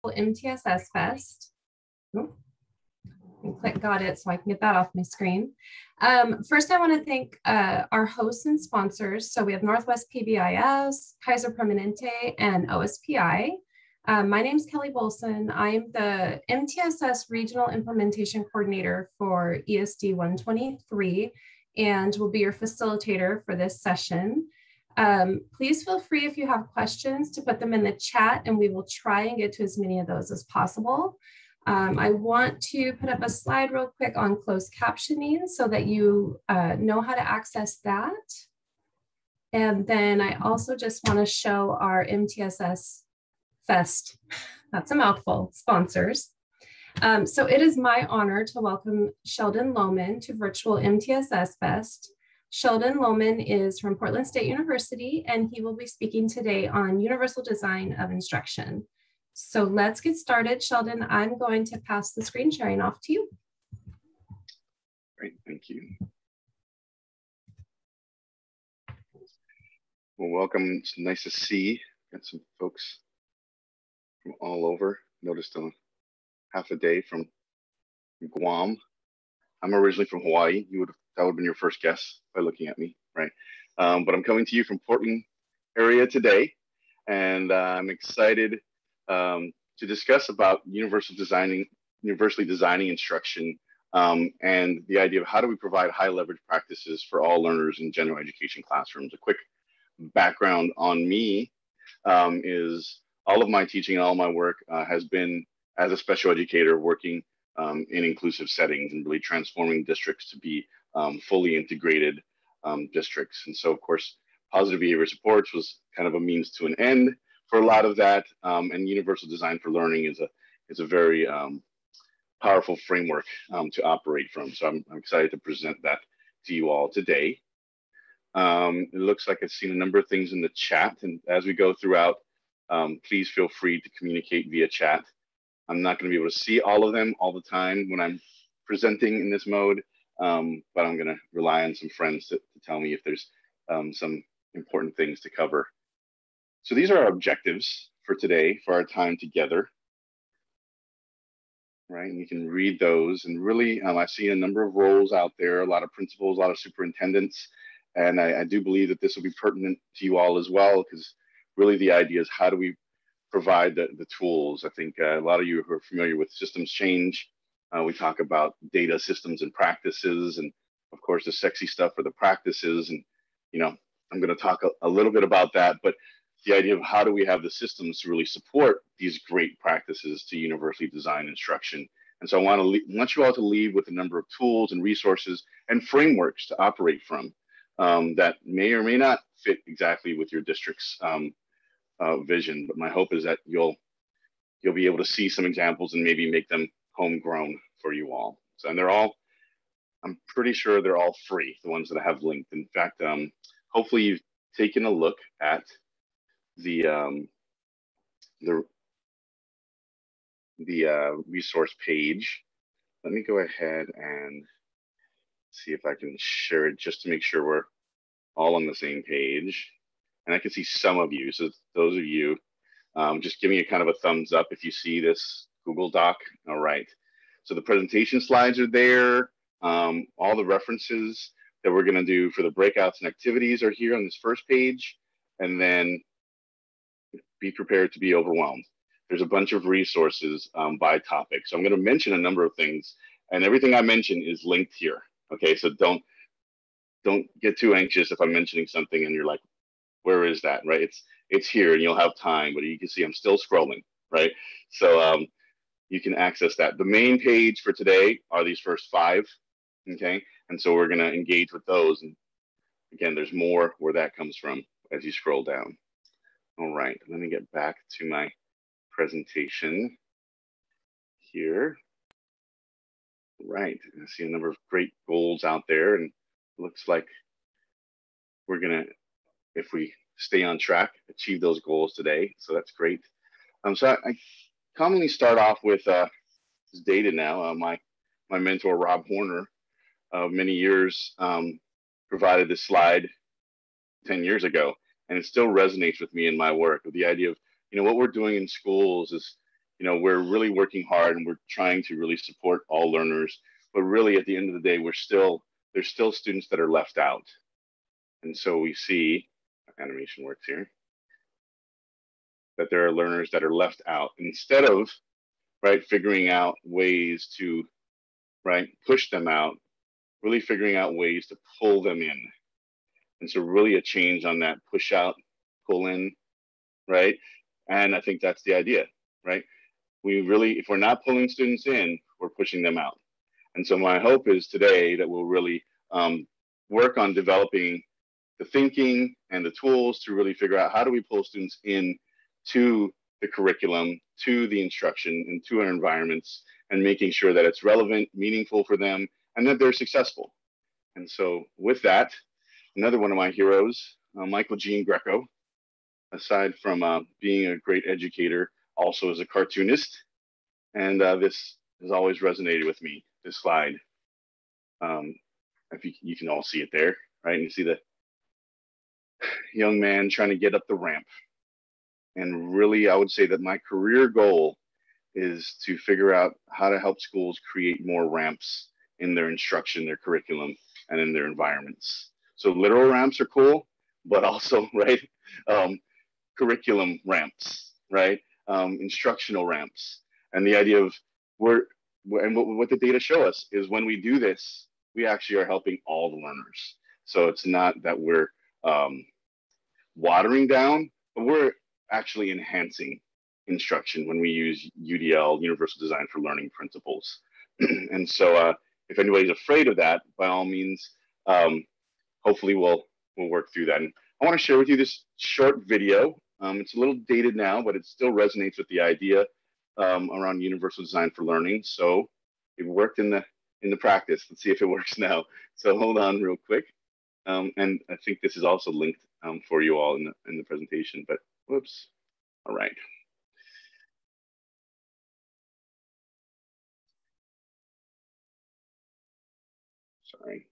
MTSS Fest. Oh, and click got it so I can get that off my screen. First, I want to thank our hosts and sponsors. So we have Northwest PBIS, Kaiser Permanente, and OSPI. My name is Kelly Bolson. I am the MTSS Regional Implementation Coordinator for ESD 123 and will be your facilitator for this session. Please feel free if you have questions to put them in the chat and we will try and get to as many of those as possible. I want to put up a slide real quick on closed captioning so that you know how to access that. And then I also just want to show our MTSS Fest, that's a mouthful, sponsors. So it is my honor to welcome Sheldon Lohman to virtual MTSS Fest. Sheldon Lohman is from Portland State University, and he will be speaking today on universal design of instruction. So let's get started. Sheldon, I'm going to pass the screen sharing off to you. Great, thank you. Well, welcome. It's nice to see. Got some folks from all over. Noticed half a day from Guam. I'm originally from Hawaii. That would have been your first guess by looking at me, right? But I'm coming to you from Portland area today, and I'm excited to discuss about universally designing instruction and the idea of how do we provide high leverage practices for all learners in general education classrooms. A quick background on me is all of my teaching and all my work has been as a special educator working in inclusive settings and really transforming districts to be fully integrated districts. And so, of course, positive behavior supports was kind of a means to an end for a lot of that. And universal design for learning is a very powerful framework to operate from. So I'm excited to present that to you all today. It looks like I've seen a number of things in the chat, and as we go throughout, please feel free to communicate via chat. I'm not going to be able to see all of them all the time when I'm presenting in this mode, but I'm going to rely on some friends to tell me if there's some important things to cover. So these are our objectives for today, for our time together, right? And you can read those. And really, I've seen a number of roles out there, a lot of principals, a lot of superintendents, and I do believe that this will be pertinent to you all as well, because really the idea is how do we provide the tools. I think a lot of you who are familiar with systems change, we talk about data systems and practices, and of course the sexy stuff are the practices. And I'm going to talk a little bit about that, but the idea of how do we have the systems to really support these great practices to universally design instruction. And so I want you all to leave with a number of tools and resources and frameworks to operate from that may or may not fit exactly with your district's vision, but my hope is that you'll be able to see some examples and maybe make them homegrown for you all. So, and I'm pretty sure they're all free, the ones that I have linked. In fact, hopefully you've taken a look at the resource page. Let me go ahead and see if I can share it just to make sure we're all on the same page. And I can see some of you. So those of you, just give me a kind of a thumbs up if you see this Google Doc. All right. So the presentation slides are there. All the references that we're going to do for the breakouts and activities are here on this first page. And then be prepared to be overwhelmed. There's a bunch of resources by topic. So I'm going to mention a number of things, and everything I mention is linked here. Okay, so don't get too anxious if I'm mentioning something and you're like, where is that, right? It's here and you'll have time, but you can see I'm still scrolling, right? So you can access that. The main page for today are these first 5, okay? And so we're going to engage with those. And again, there's more where that comes from as you scroll down. All right, let me get back to my presentation here. Right, I see a number of great goals out there, and it looks like we're gonna, if we stay on track, achieve those goals today. So that's great. So I commonly start off with this data now. My mentor Rob Horner of many years provided this slide 10 years ago, and it still resonates with me in my work, with the idea of what we're doing in schools is you know, we're really working hard and we're trying to really support all learners, but really at the end of the day, there's still students that are left out. And so we see, animation works here, that there are learners that are left out instead of, right, figuring out ways to, right, push them out, really figuring out ways to pull them in. And so really a change on that push out, pull in, right? And I think that's the idea, right? We really, if we're not pulling students in, we're pushing them out. And so my hope is today that we'll really work on developing the thinking and the tools to really figure out how do we pull students in to the curriculum, to the instruction, and to our environments, and making sure that it's relevant, meaningful for them, and that they're successful. And so with that, another one of my heroes, Michael Jean Greco, aside from being a great educator, also as a cartoonist. And this has always resonated with me, this slide. If you can all see it there, right? And you see the young man trying to get up the ramp. And really, I would say that my career goal is to figure out how to help schools create more ramps in their instruction, their curriculum, and in their environments. So literal ramps are cool, but also, right, curriculum ramps, right, instructional ramps. And the idea of what the data show us is when we do this, we actually are helping all the learners. So it's not that we're watering down, but we're actually enhancing instruction when we use UDL, Universal Design for Learning principles. And so if anybody's afraid of that, by all means, hopefully we'll work through that. And I want to share with you this short video. It's a little dated now, but it still resonates with the idea around Universal Design for Learning. So it worked in the practice. Let's see if it works now. So hold on real quick. And I think this is also linked for you all in the presentation, but whoops. All right. Sorry.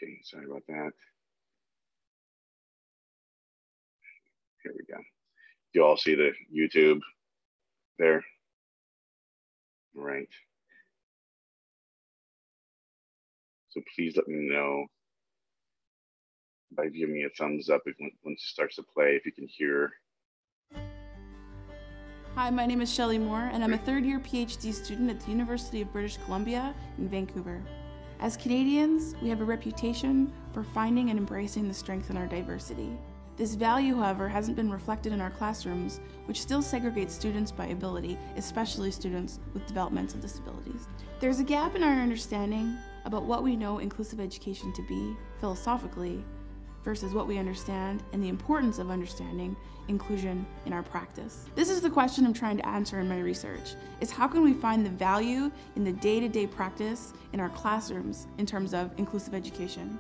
Okay, sorry about that. Here we go. You all see the YouTube there? Right. So please let me know by giving me a thumbs up once it starts to play, if you can hear. Hi, my name is Shelley Moore, and I'm a third-year PhD student at the University of British Columbia in Vancouver. As Canadians, we have a reputation for finding and embracing the strength in our diversity. This value, however, hasn't been reflected in our classrooms, which still segregates students by ability, especially students with developmental disabilities. There's a gap in our understanding about what we know inclusive education to be, philosophically, versus what we understand and the importance of understanding inclusion in our practice. This is the question I'm trying to answer in my research, is how can we find the value in the day-to-day practice in our classrooms in terms of inclusive education?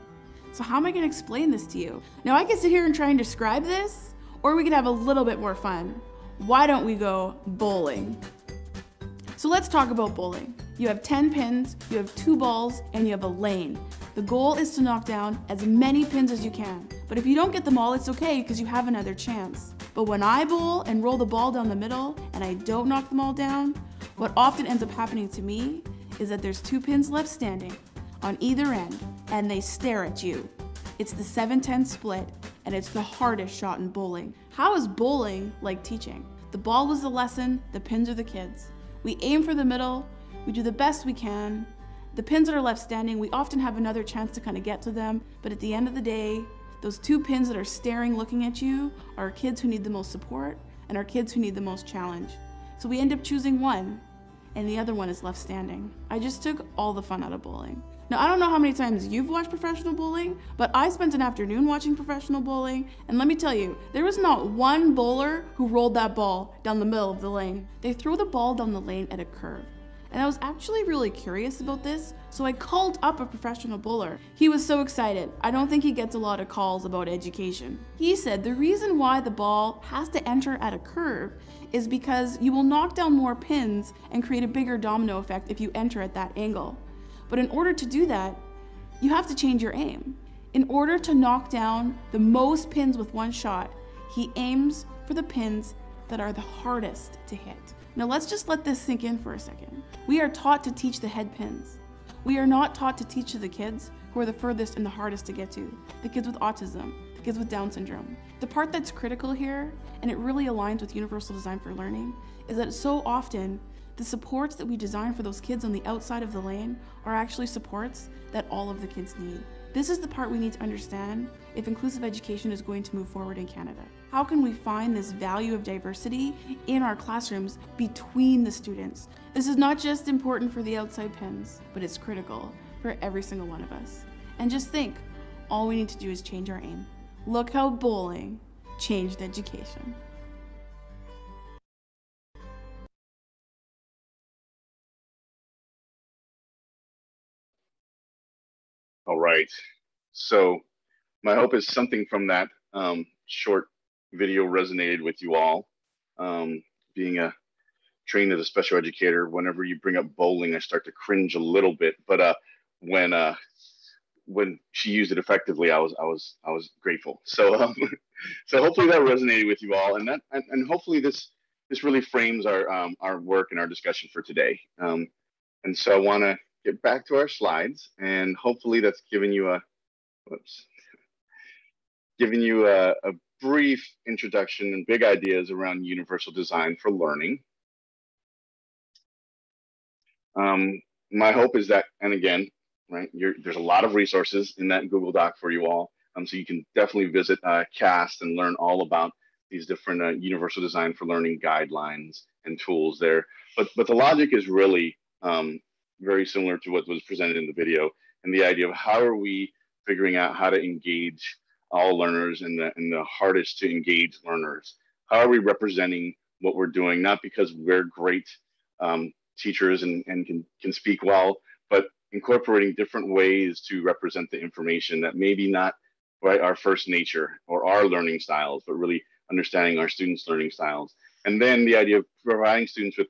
So how am I gonna explain this to you? Now I could sit here and try and describe this, or we could have a little bit more fun. Why don't we go bowling? So let's talk about bowling. You have 10 pins, you have 2 balls, and you have a lane. The goal is to knock down as many pins as you can. But if you don't get them all, it's okay because you have another chance. But when I bowl and roll the ball down the middle and I don't knock them all down, what often ends up happening to me is that there's 2 pins left standing on either end and they stare at you. It's the 7-10 split and it's the hardest shot in bowling. How is bowling like teaching? The ball was the lesson, the pins are the kids. We aim for the middle, we do the best we can. The pins that are left standing, we often have another chance to kind of get to them, but at the end of the day, those 2 pins that are staring, looking at you, are kids who need the most support and are kids who need the most challenge. So we end up choosing one, and the other one is left standing. I just took all the fun out of bowling. Now, I don't know how many times you've watched professional bowling, but I spent an afternoon watching professional bowling, and let me tell you, there was not one bowler who rolled that ball down the middle of the lane. They throw the ball down the lane at a curve. And I was actually really curious about this, so I called up a professional bowler. He was so excited. I don't think he gets a lot of calls about education. He said the reason why the ball has to enter at a curve is because you will knock down more pins and create a bigger domino effect if you enter at that angle. But in order to do that, you have to change your aim. In order to knock down the most pins with one shot, he aims for the pins that are the hardest to hit. Now let's just let this sink in for a second. We are taught to teach the head pins. We are not taught to teach to the kids who are the furthest and the hardest to get to, the kids with autism, the kids with Down syndrome. The part that's critical here, and it really aligns with universal design for learning, is that so often the supports that we design for those kids on the outside of the lane are actually supports that all of the kids need. This is the part we need to understand if inclusive education is going to move forward in Canada. How can we find this value of diversity in our classrooms between the students? This is not just important for the outside pins, but it's critical for every single one of us. And just think, all we need to do is change our aim. Look how bowling changed education. All right. So my hope is something from that short video resonated with you all. Being trained as a special educator, whenever you bring up bowling, I start to cringe a little bit. But when she used it effectively, I was grateful. So so hopefully that resonated with you all, and hopefully this really frames our work and our discussion for today. And so I want to get back to our slides, and hopefully that's given you a brief introduction and big ideas around universal design for learning. My hope is that, and again, right, there's a lot of resources in that Google Doc for you all, so you can definitely visit CAST and learn all about these different universal design for learning guidelines and tools there. But the logic is really very similar to what was presented in the video, and the idea of how are we figuring out how to engage all learners and the hardest to engage learners. How are we representing what we're doing? Not because we're great teachers and can speak well, but incorporating different ways to represent the information that maybe not right our first nature or our learning styles, but really understanding our students' learning styles. And then the idea of providing students with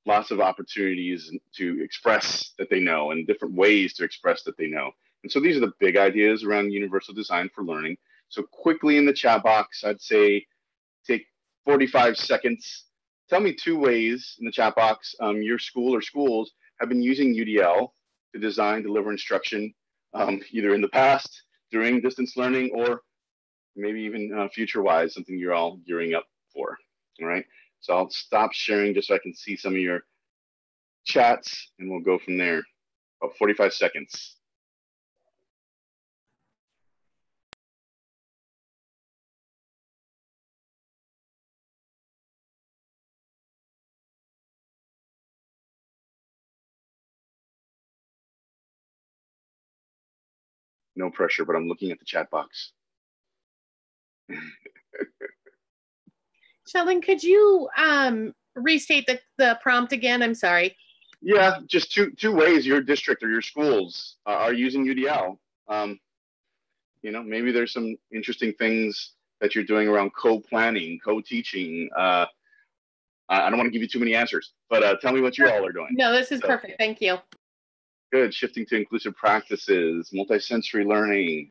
lots of opportunities to express that they know and different ways to express that they know. And so these are the big ideas around universal design for learning. So quickly in the chat box, I'd say take 45 seconds. Tell me 2 ways in the chat box your school or schools have been using UDL to design, deliver instruction, either in the past, during distance learning, or maybe even future-wise, something you're all gearing up for, all right? So I'll stop sharing just so I can see some of your chats, and we'll go from there. About 45 seconds. No pressure, but I'm looking at the chat box. Sheldon, could you restate the prompt again? I'm sorry. Yeah, just two ways your district or your schools are using UDL. You know, maybe there's some interesting things that you're doing around co-planning, co-teaching. I don't want to give you too many answers, but tell me what you all are doing. No, this is perfect. Thank you. Good. Shifting to inclusive practices, multisensory learning.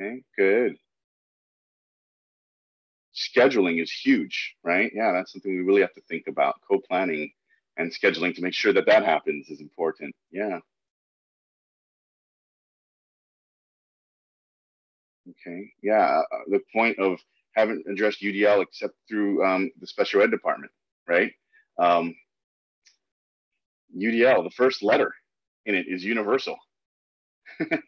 Okay, good. Scheduling is huge, right? Yeah, that's something we really have to think about. Co-planning and scheduling to make sure that that happens is important. Yeah. Okay. Yeah. The point of haven't addressed UDL except through the special ed department, right? UDL, the first letter in it is universal,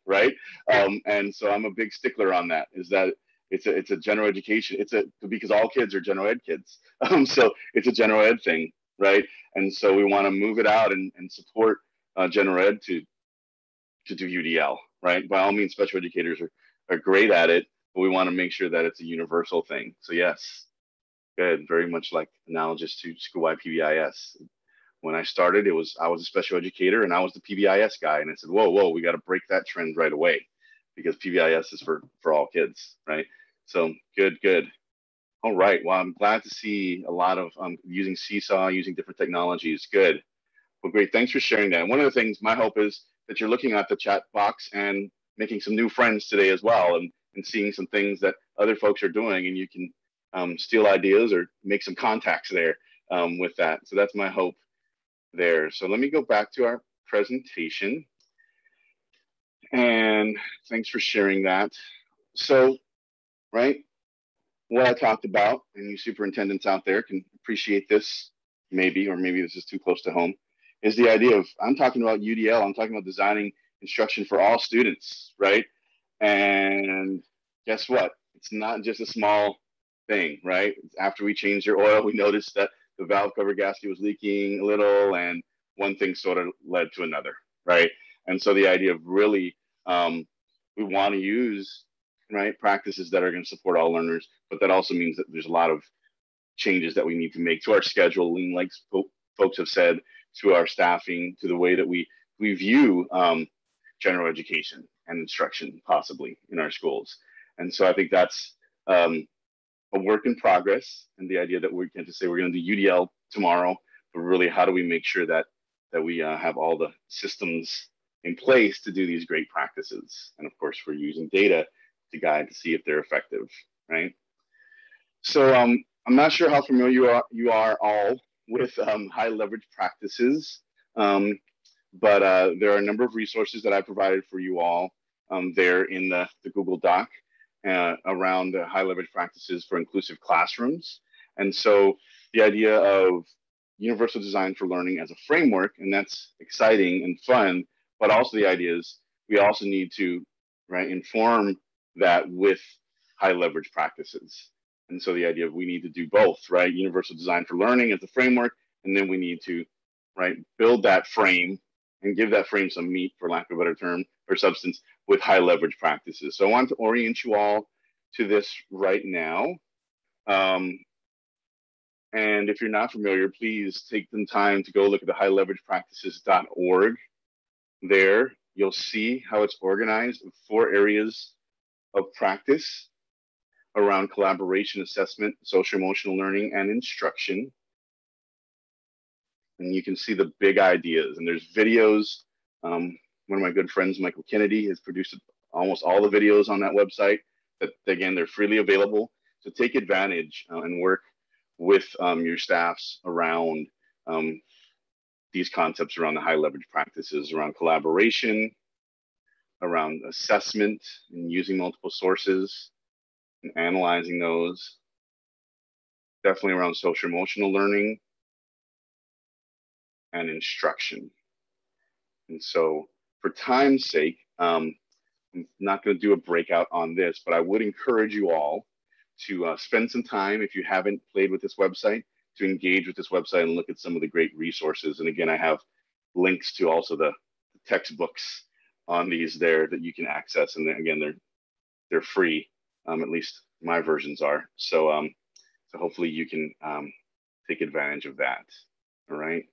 right? And so I'm a big stickler on that. Is that it's a general education. Because all kids are general ed kids. So it's a general ed thing, right? And so we want to move it out and support general ed to do UDL, right? By all means, special educators are great at it, but we want to make sure that it's a universal thing. So yes, good. Very much like analogous to school-wide PBIS. When I started, I was a special educator and I was the PBIS guy. And I said, whoa, we got to break that trend right away because PBIS is for all kids, right? So good. All right, well, I'm glad to see a lot of using Seesaw, using different technologies. Good. Well, great, thanks for sharing that. And one of the things, my hope is that you're looking at the chat box and making some new friends today as well, and seeing some things that other folks are doing, and you can steal ideas or make some contacts there with that. So that's my hope there. So let me go back to our presentation. And thanks for sharing that. So, right, what I talked about, and you superintendents out there can appreciate this, maybe, or maybe this is too close to home, is the idea of, I'm talking about UDL, I'm talking about designing instruction for all students, right? And guess what? It's not just a small thing, right? After we changed your oil, we noticed that the valve cover gasket was leaking a little, and one thing sort of led to another, right? And so the idea of really, we want to use, right, practices that are going to support all learners, but that also means that there's a lot of changes that we need to make to our scheduling, like folks have said, to our staffing, to the way that we view general education and instruction possibly in our schools. And so I think that's a work in progress, and the idea that we can't just say we're going to do UDL tomorrow, but really how do we make sure that we have all the systems in place to do these great practices. And of course, we're using data to guide to see if they're effective, right? So I'm not sure how familiar you are all with high leverage practices, but there are a number of resources that I provided for you all there in the Google Doc around the high leverage practices for inclusive classrooms. And so the idea of universal design for learning as a framework, and that's exciting and fun, but also the idea is we also need to, right, inform that with high leverage practices. And so the idea of we need to do both, right? Universal design for learning as the framework, and then we need to, right, build that frame and give that frame some meat, for lack of a better term, or substance, with high leverage practices. So I want to orient you all to this right now. And if you're not familiar, please take some time to go look at the highleveragepractices.org. There, you'll see how it's organized in 4 areas of practice around collaboration, assessment, social emotional learning, and instruction. And you can see the big ideas, and there's videos. One of my good friends, Michael Kennedy, has produced almost all the videos on that website. That, again, they're freely available. So take advantage and work with your staffs around these concepts around the high leverage practices, around collaboration, around assessment, and using multiple sources and analyzing those. Definitely around social emotional learning and instruction. And so for time's sake, I'm not going to do a breakout on this, but I would encourage you all to spend some time, if you haven't played with this website, to engage with this website and look at some of the great resources. And again, I have links to also the textbooks on these there that you can access. And then, again, they're free. At least my versions are. So so hopefully you can take advantage of that. All right.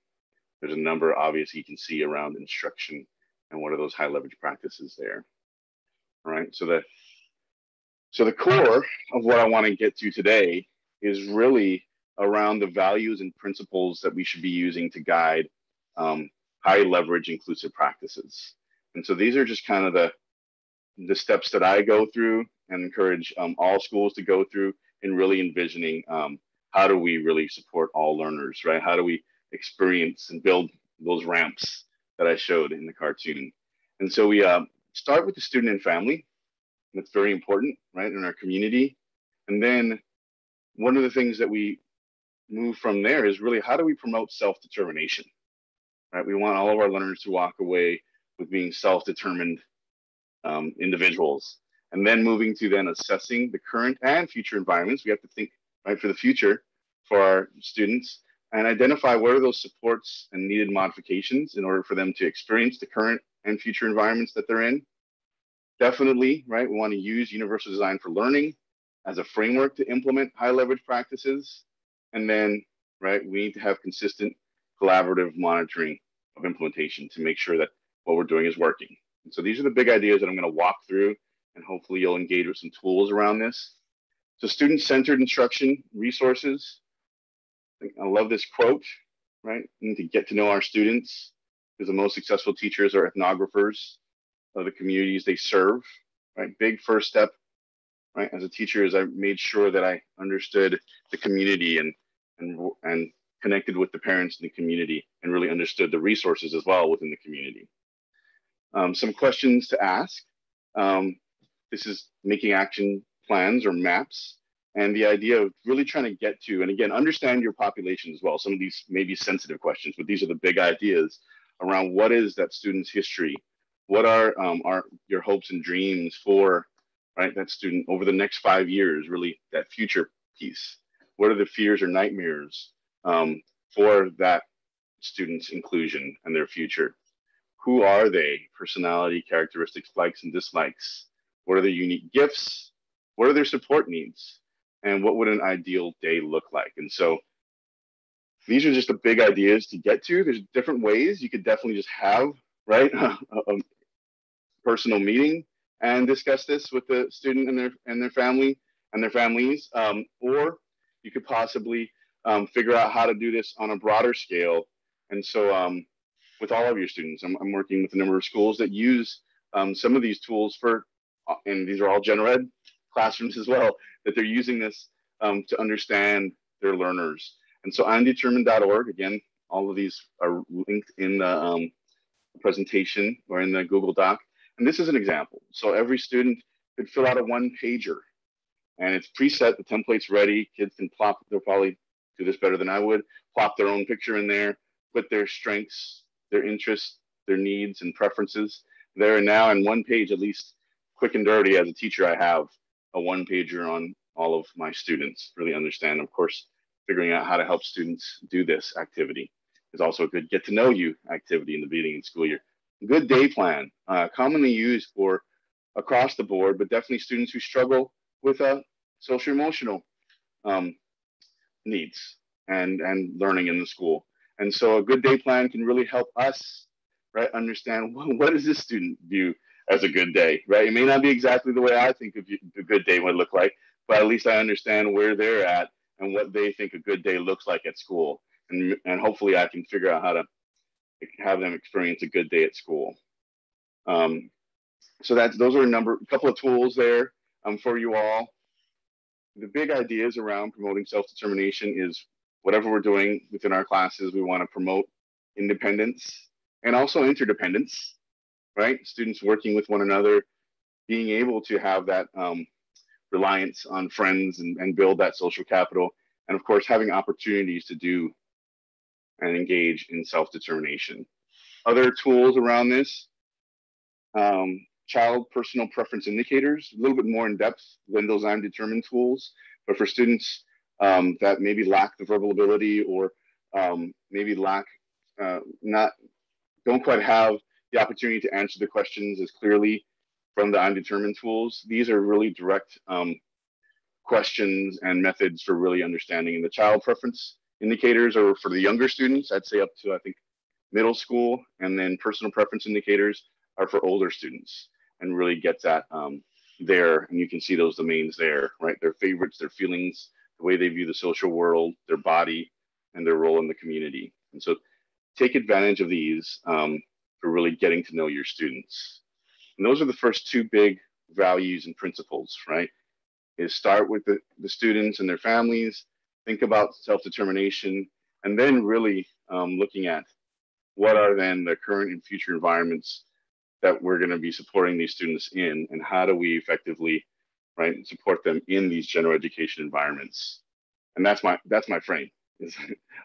There's a number, obviously, you can see around instruction and what are those high leverage practices there. All right. So the core of what I want to get to today is really around the values and principles that we should be using to guide high leverage inclusive practices. And so these are just kind of the steps that I go through and encourage all schools to go through in really envisioning how do we really support all learners, right? How do we experience and build those ramps that I showed in the cartoon? And so we start with the student and family. That's very important, right, in our community. And then one of the things that we move from there is really how do we promote self-determination, right? We want all of our learners to walk away with being self-determined individuals. And then moving to then assessing the current and future environments. We have to think, right, for the future for our students and identify what are those supports and needed modifications in order for them to experience the current and future environments that they're in. Definitely, right, we want to use universal design for learning as a framework to implement high leverage practices. And then, right, we need to have consistent collaborative monitoring of implementation to make sure that what we're doing is working. And so these are the big ideas that I'm going to walk through, and hopefully you'll engage with some tools around this. So student-centered instruction resources. I love this quote, right? We need to get to know our students, because the most successful teachers are ethnographers. of the communities they serve, right? Big first step, right? As a teacher, is I made sure that I understood the community and connected with the parents in the community and really understood the resources as well within the community. Some questions to ask. This is making action plans or maps, and the idea of really trying to get to, and again, understand your population as well. Some of these may be sensitive questions, but these are the big ideas around what is that student's history? What are your hopes and dreams for, right, that student over the next 5 years, really that future piece? What are the fears or nightmares for that student's inclusion and their future? Who are they? Personality, characteristics, likes and dislikes. What are their unique gifts? What are their support needs? And what would an ideal day look like? And so these are just the big ideas to get to. There's different ways. You could definitely just have, right, a personal meeting and discuss this with the student and their family and their families. Or you could possibly figure out how to do this on a broader scale. And so with all of your students, I'm working with a number of schools that use some of these tools for, and these are all general ed classrooms as well, that they're using this to understand their learners. And so undetermined.org, again, all of these are linked in the presentation or in the Google Doc. And this is an example. So every student could fill out a one-pager, and it's preset, the template's ready. Kids can plop, they'll probably do this better than I would, plop their own picture in there, put their strengths, their interests, their needs and preferences there and now. And one page, at least quick and dirty, as a teacher, I have a one-pager on all of my students, really understand. Of course, figuring out how to help students do this activity is also a good get to know you activity in the beginning of the school year. Good day plan, commonly used for across the board, but definitely students who struggle with social emotional needs and learning in the school. And so a good day plan can really help us, right, understand what does this student view as a good day, right? It may not be exactly the way I think of a good day would look like, but at least I understand where they're at and what they think a good day looks like at school. And hopefully I can figure out how to have them experience a good day at school. So those are a couple of tools there for you all. The big ideas around promoting self-determination is whatever we're doing within our classes, we want to promote independence and also interdependence, right? Students working with one another, being able to have that reliance on friends and build that social capital. And of course, having opportunities to do and engage in self-determination. Other tools around this, child personal preference indicators, a little bit more in depth than those I'm determined tools, but for students that maybe lack the verbal ability or maybe don't quite have the opportunity to answer the questions as clearly from the I'm determined tools. These are really direct questions and methods for really understanding. The child preference indicators are for the younger students, I'd say up to, I think, middle school, and then personal preference indicators are for older students, and really gets at there, and you can see those domains there, right? Their favorites, their feelings, the way they view the social world, their body, and their role in the community. And so take advantage of these for really getting to know your students. And those are the first two big values and principles, right? Is start with the students and their families, think about self-determination, and then really looking at what are then the current and future environments that we're going to be supporting these students in, and how do we effectively, right, support them in these general education environments. And that's my frame, is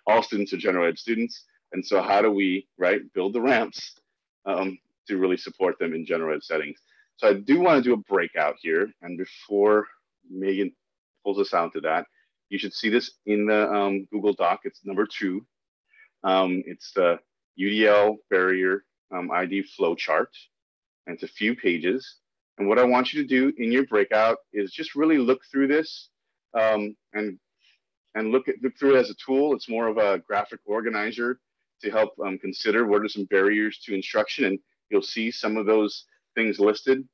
all students are general ed students. And so how do we, right, build the ramps to really support them in general ed settings. So I do want to do a breakout here. And before Megan pulls us out to that, you should see this in the Google Doc. It's number 2. It's the UDL barrier ID flow chart. And it's a few pages. And what I want you to do in your breakout is just really look through this and look through it as a tool. It's more of a graphic organizer to help consider what are some barriers to instruction. And you'll see some of those things listed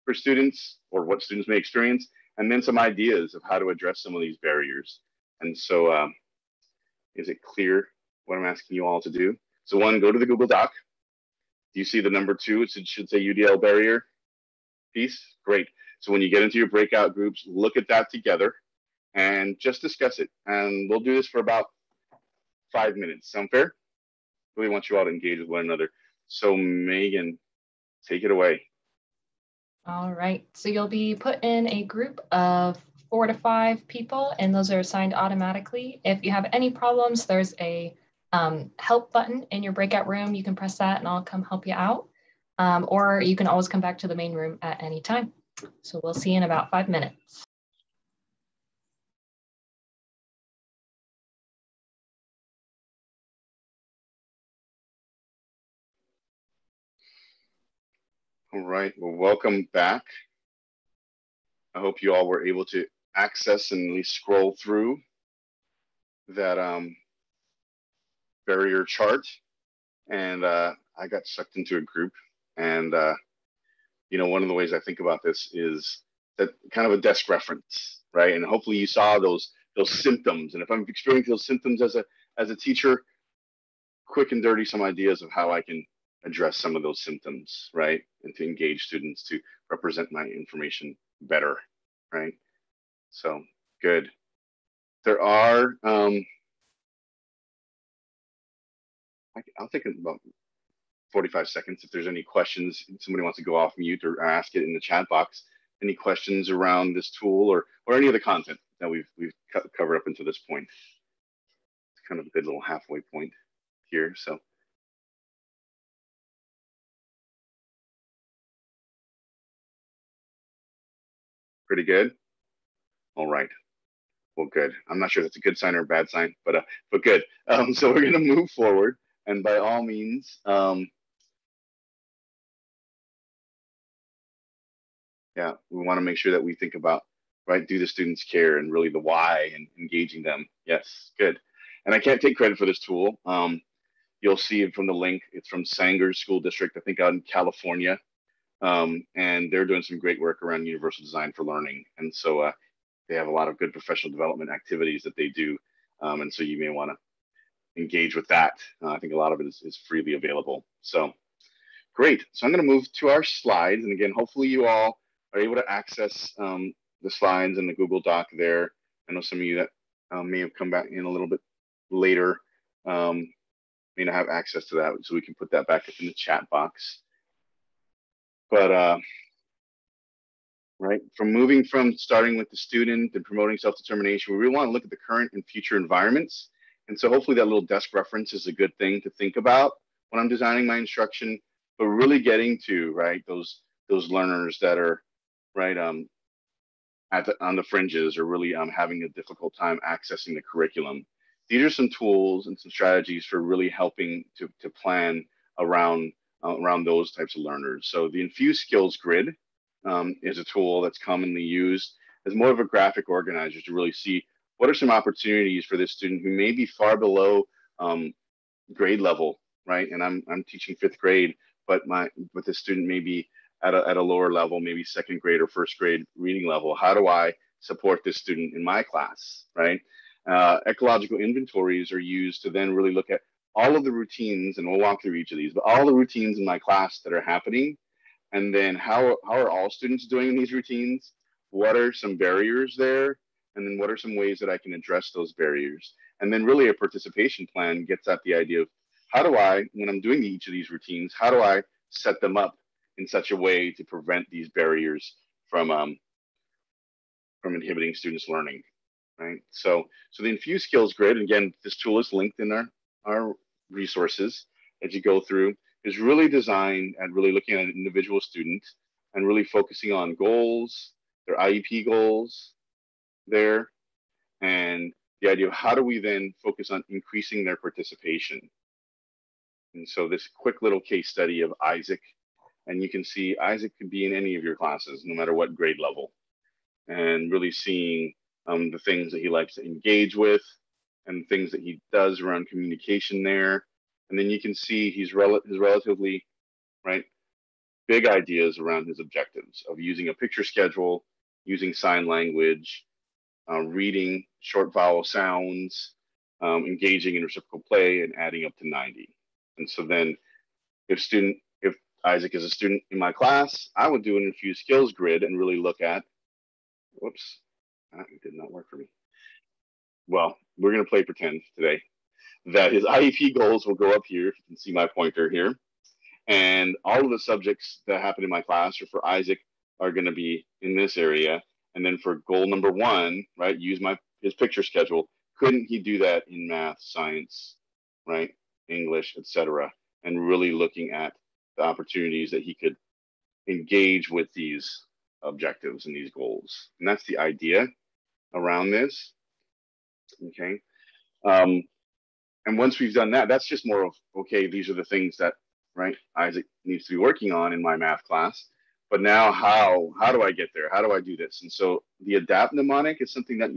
for students, or what students may experience, and then some ideas of how to address some of these barriers. And so is it clear what I'm asking you all to do? So one, go to the Google Doc, Do you see the number 2? It should say UDL barrier piece. Great. So when you get into your breakout groups, look at that together and just discuss it. And we'll do this for about 5 minutes. Sound fair? Really want you all to engage with one another. So Megan, take it away. All right, so you'll be put in a group of 4 to 5 people, and those are assigned automatically. If you have any problems, there's a help button in your breakout room. You can press that and I'll come help you out. Or you can always come back to the main room at any time. So we'll see you in about 5 minutes. All right, well, welcome back. I hope you all were able to access and at least scroll through that barrier chart. And I got sucked into a group. And, you know, one of the ways I think about this is that kind of a desk reference, right? And hopefully you saw those symptoms. And if I'm experiencing those symptoms as a teacher, quick and dirty, some ideas of how I can address some of those symptoms, right? And to engage students to represent my information better, right? So good. There are, I'll take about 45 seconds if there's any questions. Somebody wants to go off mute or ask it in the chat box. Any questions around this tool or any of the content that we've covered up until this point? It's kind of a good little halfway point here, so. Pretty good. All right. Well, good. I'm not sure if that's a good sign or a bad sign, but good. So we're going to move forward, and by all means, yeah, we want to make sure that we think about, right, do the students care and really the why and engaging them. Yes, good. And I can't take credit for this tool. You'll see it from the link. It's from Sanger School District, I think out in California. And they're doing some great work around universal design for learning. And so they have a lot of good professional development activities that they do. And so you may want to engage with that. I think a lot of it is freely available. So great. So I'm going to move to our slides. And again, hopefully you all are able to access the slides and the Google Doc there. I know some of you that may have come back in a little bit later may not have access to that, so we can put that back up in the chat box. But right, from starting with the student and promoting self-determination, we really want to look at the current and future environments. And so hopefully that little desk reference is a good thing to think about when I'm designing my instruction, but really getting to, right, those learners that are, right, on the fringes or really having a difficult time accessing the curriculum. These are some tools and some strategies for really helping to plan around those types of learners. So the Infuse Skills Grid is a tool that's commonly used as more of a graphic organizer to really see what are some opportunities for this student who may be far below grade level, right? And I'm teaching 5th grade, but the student may be at a lower level, maybe 2nd grade or 1st grade reading level. How do I support this student in my class, right? Ecological inventories are used to then really look at all of the routines, and we'll walk through each of these, but all the routines in my class that are happening, and then how are all students doing in these routines? What are some barriers there? And then what are some ways that I can address those barriers? And then really a participation plan gets at the idea of how do I, when I'm doing each of these routines, how do I set them up in such a way to prevent these barriers from inhibiting students' learning, right? So the Infuse Skills Grid, again, this tool is linked in our resources as you go through, is really designed at really looking at an individual student and really focusing on goals, their IEP goals there, and the idea of how do we then focus on increasing their participation. And so this quick little case study of Isaac, and you can see Isaac could be in any of your classes, no matter what grade level, and really seeing the things that he likes to engage with and things that he does around communication there. And then you can see his relatively, right, big ideas around his objectives of using a picture schedule, using sign language, reading short vowel sounds, engaging in reciprocal play, and adding up to 90. And so then if Isaac is a student in my class, I would do an infused skills grid and really look at, whoops, that did not work for me. Well, we're going to play pretend today that his IEP goals will go up here. If you can see my pointer here. And all of the subjects that happen in my class or for Isaac are going to be in this area. And then for goal number 1, right, use his picture schedule. Couldn't he do that in math, science, right, English, etc., and really looking at the opportunities that he could engage with these objectives and these goals. And that's the idea around this. Okay. And once we've done that, that's just more of, okay, these are the things that, right, Isaac needs to be working on in my math class. But now how do I get there? How do I do this? And so the adapt mnemonic is something that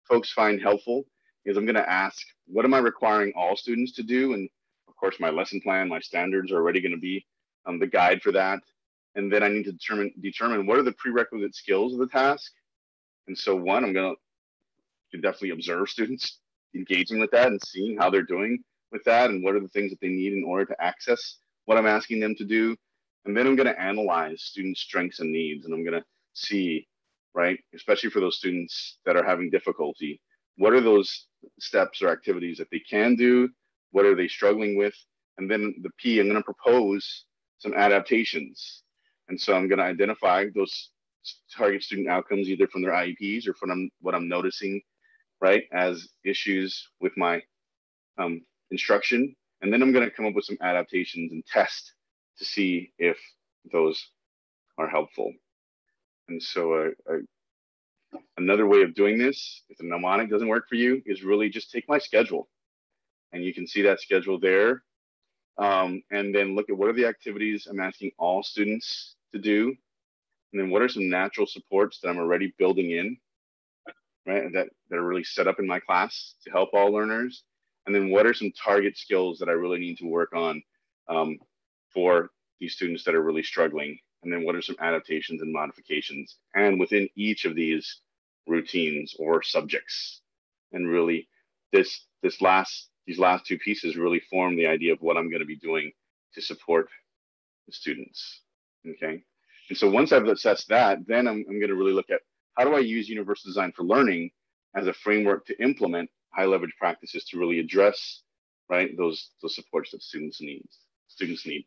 folks find helpful, is I'm going to ask, what am I requiring all students to do? And of course, my lesson plan, my standards are already going to be the guide for that. And then I need to determine what are the prerequisite skills of the task. And so one, I'm going to definitely observe students engaging with that and seeing how they're doing with that and what are the things that they need in order to access what I'm asking them to do. And then I'm going to analyze students' strengths and needs, and I'm going to see, right, especially for those students that are having difficulty, what are those steps or activities that they can do? What are they struggling with? And then the P, I'm going to propose some adaptations. And so I'm going to identify those target student outcomes either from their IEPs or from what I'm noticing, right, as issues with my instruction. And then I'm going to come up with some adaptations and test to see if those are helpful. And so another way of doing this, if the mnemonic doesn't work for you, is really just take my schedule. And you can see that schedule there. And then look at what are the activities I'm asking all students to do. And then what are some natural supports that I'm already building in, right, that are really set up in my class to help all learners. And then what are some target skills that I really need to work on for these students that are really struggling? And then what are some adaptations and modifications? And within each of these routines or subjects. And really these last 2 pieces really form the idea of what I'm going to be doing to support the students. Okay. And so once I've assessed that, then I'm going to really look at how do I use universal design for learning as a framework to implement high leverage practices to really address, right, those supports that students need.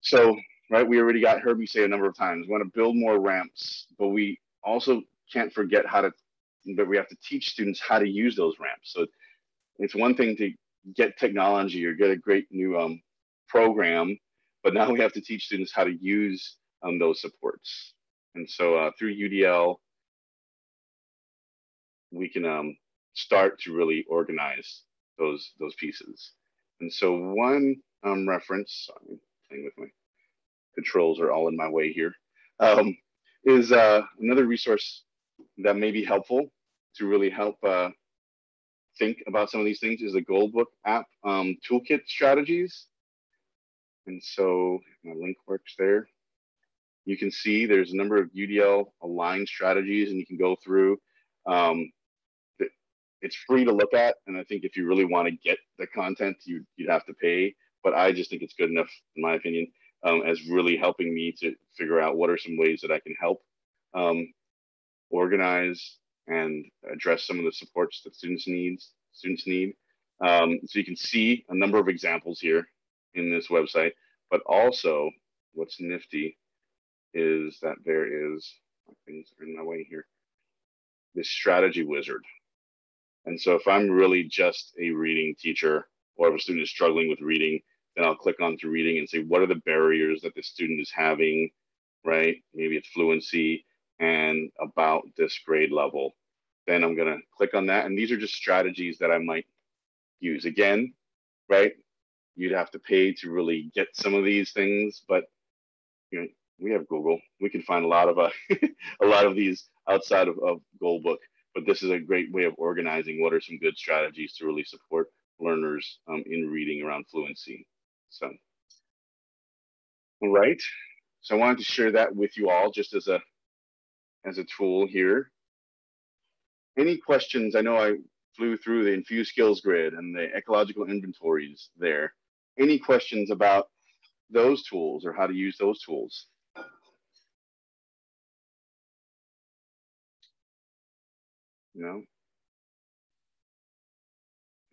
So, right, we already got Herbie say a number of times, we want to build more ramps, but we also can't forget but we have to teach students how to use those ramps. So it's one thing to get technology or get a great new program, but now we have to teach students how to use those supports. And so through UDL, we can start to really organize those pieces. And so one reference, sorry, playing with my controls are all in my way here, is another resource that may be helpful to really help think about some of these things, is the Goldbook app toolkit strategies. And so my link works there. You can see there's a number of UDL aligned strategies, and you can go through. It's free to look at, and I think if you really want to get the content, you'd have to pay. But I just think it's good enough, in my opinion, as really helping me to figure out what are some ways that I can help organize and address some of the supports that students need. So you can see a number of examples here in this website, but also what's nifty is that there is, things are in my way here, this strategy wizard. And so if I'm really just a reading teacher, or if a student is struggling with reading, then I'll click onto reading and say, what are the barriers that the student is having, right? Maybe it's fluency and about this grade level. Then I'm going to click on that. And these are just strategies that I might use. Again, right? You'd have to pay to really get some of these things, but you know, we have Google. We can find a lot of a lot of these outside of Goldbook. But this is a great way of organizing what are some good strategies to really support learners in reading around fluency. So, all right. So I wanted to share that with you all just as a tool here. Any questions? I know I flew through the infused skills grid and the ecological inventories there. Any questions about those tools or how to use those tools? No?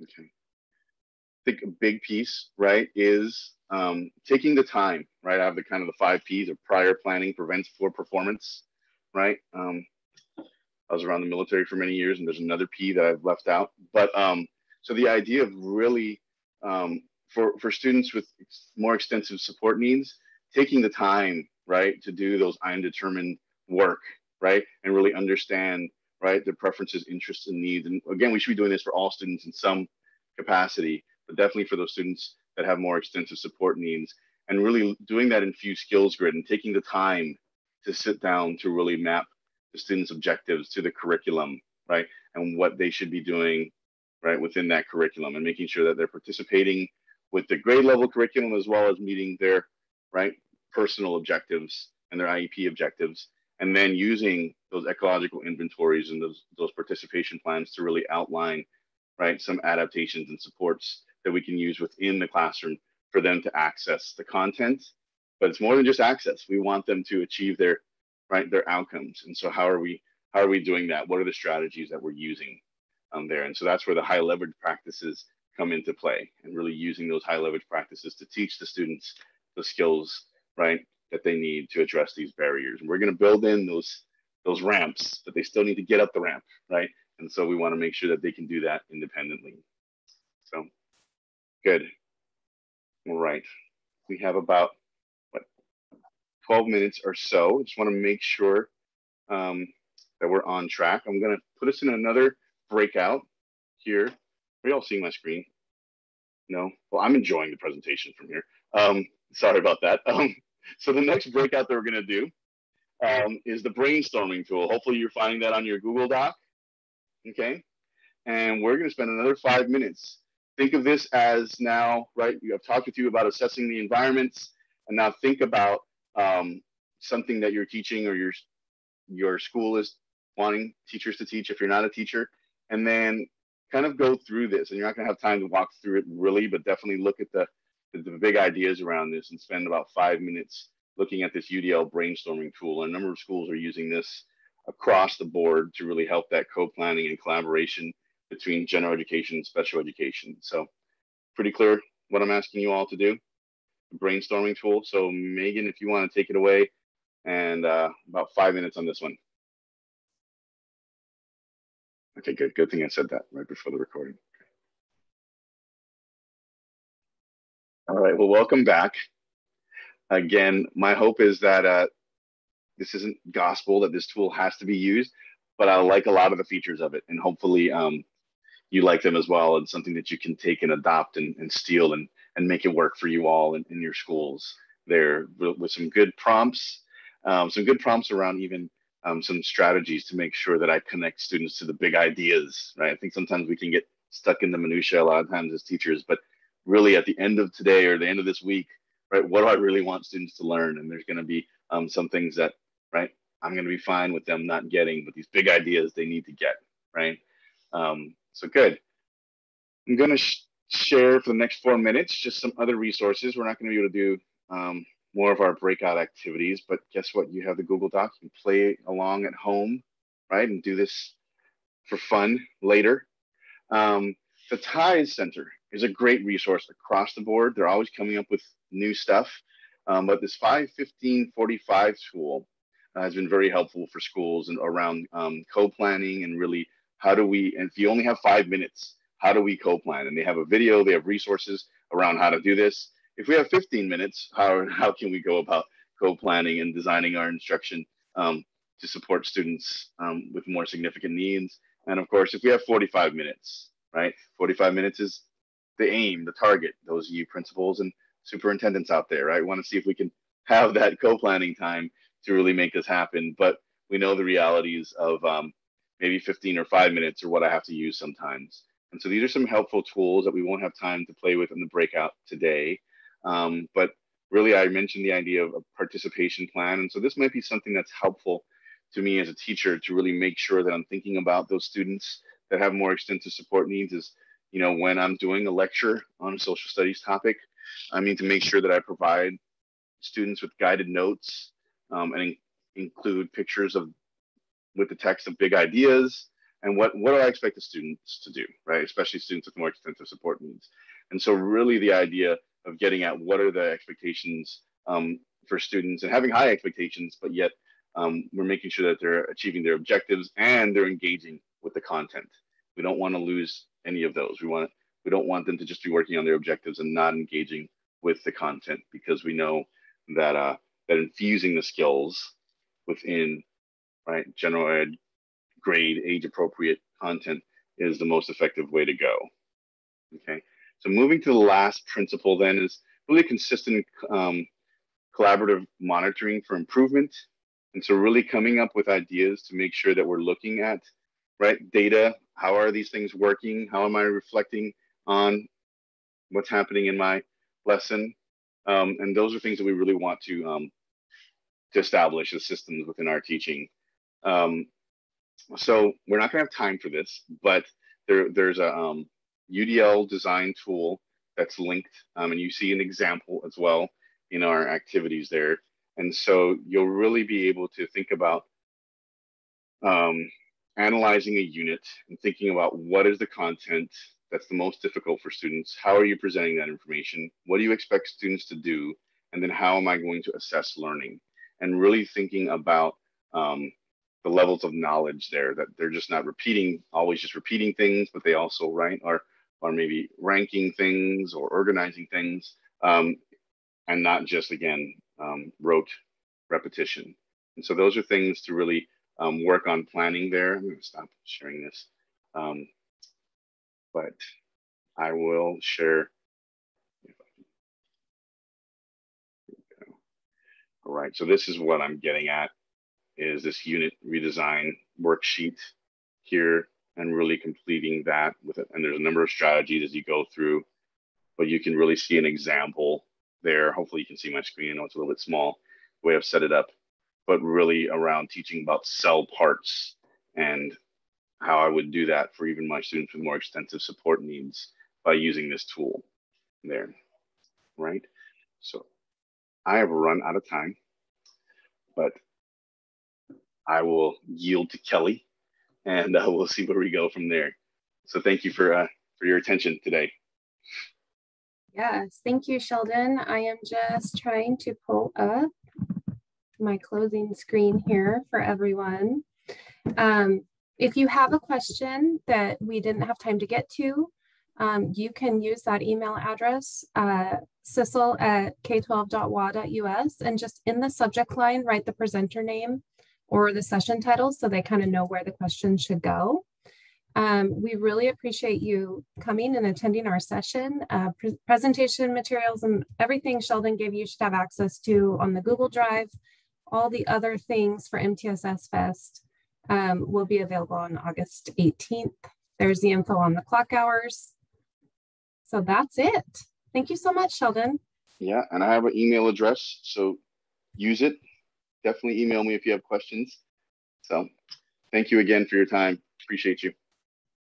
Okay. I think a big piece, right, is taking the time, right? I have the kind of the 5 Ps of prior planning prevents poor performance, right? I was around the military for many years, and there's another P that I've left out. But so the idea of really for students with more extensive support needs, taking the time, right, to do those undetermined work, right, and really understand, right, their preferences, interests, and needs. And again, we should be doing this for all students in some capacity, but definitely for those students that have more extensive support needs, and really doing that infused skills grid and taking the time to sit down to really map the students' objectives to the curriculum, right, and what they should be doing, right, within that curriculum, and making sure that they're participating with the grade level curriculum as well as meeting their, right, personal objectives and their IEP objectives, and then using those ecological inventories and those participation plans to really outline, right, some adaptations and supports that we can use within the classroom for them to access the content. But it's more than just access. We want them to achieve their, right, their outcomes. And so how are we doing that? What are the strategies that we're using there? And so that's where the high leverage practices come into play, and really using those high leverage practices to teach the students the skills, right, that they need to address these barriers. And we're going to build in those ramps, but they still need to get up the ramp, right? And so we want to make sure that they can do that independently. So good. All right. We have about 12 minutes or so. Just want to make sure that we're on track. I'm going to put us in another breakout here. Are you all seeing my screen? No? Well, I'm enjoying the presentation from here. Sorry about that. So the next breakout that we're going to do is the brainstorming tool. Hopefully you're finding that on your Google Doc. Okay. And we're going to spend another 5 minutes. Think of this as now, right? I've talked with you about assessing the environments, and now think about something that you're teaching or your school is wanting teachers to teach if you're not a teacher, and then kind of go through this. And you're not going to have time to walk through it really, but definitely look at the big ideas around this and spend about 5 minutes looking at this UDL brainstorming tool. A number of schools are using this across the board to really help that co-planning and collaboration between general education and special education. So pretty clear what I'm asking you all to do, the brainstorming tool. So Megan, if you want to take it away, and about 5 minutes on this one. Okay, good. Good thing I said that right before the recording. All right, well, welcome back. Again, my hope is that this isn't gospel, that this tool has to be used, but I like a lot of the features of it, and hopefully you like them as well, and something that you can take and adopt and steal and make it work for you all in your schools there, with some good prompts around even some strategies to make sure that I connect students to the big ideas, right? I think sometimes we can get stuck in the minutia a lot of times as teachers, but really at the end of today or the end of this week, right, what do I really want students to learn? And there's going to be some things that, right, I'm going to be fine with them not getting, but these big ideas they need to get, right? So good. I'm going to share for the next 4 minutes just some other resources. We're not going to be able to do more of our breakout activities, but guess what? You have the Google Doc. You can play along at home, right, and do this for fun later. The Ties Center is a great resource across the board. They're always coming up with new stuff, but this 5-15-45 tool has been very helpful for schools and around co-planning, and really how do we, and if you only have 5 minutes, how do we co-plan? And they have a video, they have resources around how to do this. If we have 15 minutes, how can we go about co-planning and designing our instruction to support students with more significant needs? And of course, if we have 45 minutes, right? 45 minutes is the aim, the target, those of you principals and superintendents out there, right? We want to see if we can have that co-planning time to really make this happen. But we know the realities of maybe 15 or 5 minutes are what I have to use sometimes. And so these are some helpful tools that we won't have time to play with in the breakout today. But really, I mentioned the idea of a participation plan. And so this might be something that's helpful to me as a teacher to really make sure that I'm thinking about those students that have more extensive support needs. Is, you know, when I'm doing a lecture on a social studies topic, I mean, to make sure that I provide students with guided notes and include pictures with the text of big ideas and what do I expect the students to do, right? Especially students with more extensive support needs. And so really the idea of getting at what are the expectations for students and having high expectations, but yet we're making sure that they're achieving their objectives and they're engaging with the content. We don't want to lose any of those. We don't want them to just be working on their objectives and not engaging with the content, because we know that that infusing the skills within, right, general ed, grade, age appropriate content is the most effective way to go. Okay, so moving to the last principle then is really consistent collaborative monitoring for improvement. And so really coming up with ideas to make sure that we're looking at, right, data. How are these things working? How am I reflecting on what's happening in my lesson? And those are things that we really want to establish as systems within our teaching. So we're not going to have time for this, but there's a UDL design tool that's linked, and you see an example as well in our activities there. And so you'll really be able to think about analyzing a unit and thinking about what is the content that's the most difficult for students. How are you presenting that information? What do you expect students to do? And then how am I going to assess learning? And really thinking about the levels of knowledge there, that they're just not always just repeating things, but they also, right, are maybe ranking things or organizing things, and not just, again, rote repetition. And so those are things to really work on planning there. I'm going to stop sharing this, but I will share. All right, so this is what I'm getting at, is this unit redesign worksheet here, and really completing that with it. And there's a number of strategies as you go through, but you can really see an example there. Hopefully you can see my screen. I know it's a little bit small, the way I've set it up, but really around teaching about cell parts and how I would do that for even my students with more extensive support needs by using this tool there, right? So I have run out of time, but I will yield to Kelly, and we'll see where we go from there. So thank you for your attention today. Yes, thank you, Sheldon. I am just trying to pull up my closing screen here for everyone. If you have a question that we didn't have time to get to, you can use that email address, sissel@k12.wa.us, and just in the subject line, write the presenter name or the session title so they kind of know where the question should go. We really appreciate you coming and attending our session. Presentation materials and everything Sheldon gave you should have access to on the Google Drive. All the other things for MTSS Fest will be available on August 18th. There's the info on the clock hours. So that's it. Thank you so much, Sheldon. Yeah, and I have an email address, so use it. Definitely email me if you have questions. So thank you again for your time. Appreciate you.